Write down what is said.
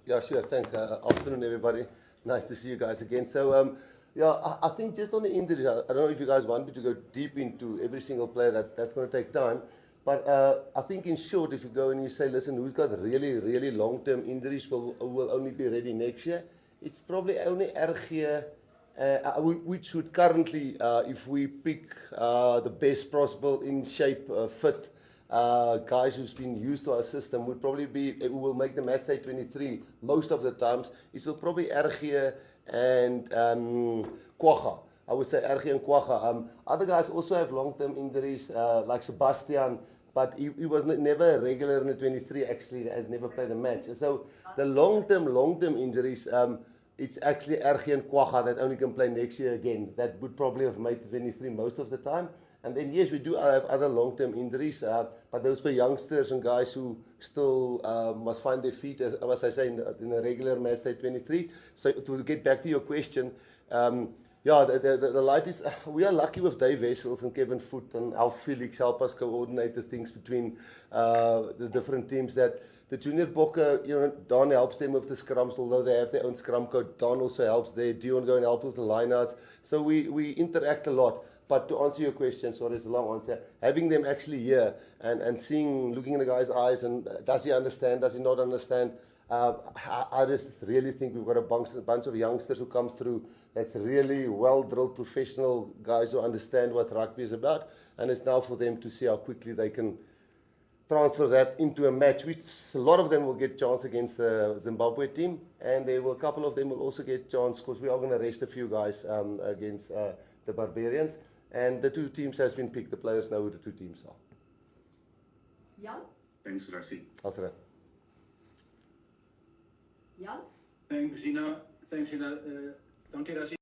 Yeah, sure. Thanks. Afternoon, everybody. Nice to see you guys again. So, yeah, I think just on the injuries, I don't know if you guys want me to go deep into every single player. That's going to take time. But I think, in short, if you go and you say, listen, who's got really, really long-term injuries will only be ready next year, it's probably only RG, which would currently, if we pick the best possible in shape, fit, guys who's been used to our system would probably be, who will make the match day 23 most of the times, it will probably RG and Quagga. I would say RG and Quagga. Other guys also have long-term injuries, like Sebastian, but he was never a regular in the 23, actually, has never played a match. And so the long-term injuries, it's actually RG and Quagga that only can play next year again. That would probably have made 23 most of the time. And then, yes, we do have other long-term injuries, but those were youngsters and guys who still must find their feet, as I say, in a regular match day 23. So to get back to your question, yeah, the light is, we are lucky with Dave Wessels and Kevin Foot and Alf Felix help us coordinate the things between the different teams, that the junior bokke, Don helps them with the scrums, although they have their own scrum coach. Don also helps there. Dion go and help with the lineouts. So we interact a lot. But to answer your question, sorry, it's a long answer, having them actually here and seeing, looking in the guy's eyes, and does he understand, does he not understand? I just really think we've got a bunch of youngsters who come through that's really well-drilled professional guys who understand what rugby is about, and it's now for them to see how quickly they can transfer that into a match, which a lot of them will get chance against the Zimbabwe team, and a couple of them will also get chance, because we are going to rest a few guys against the Barbarians. And the two teams has been picked. The players know who the two teams are. Jan? Thanks, Rassie. Alfred. Jan? Thanks, Zina. Dankie, Rassie.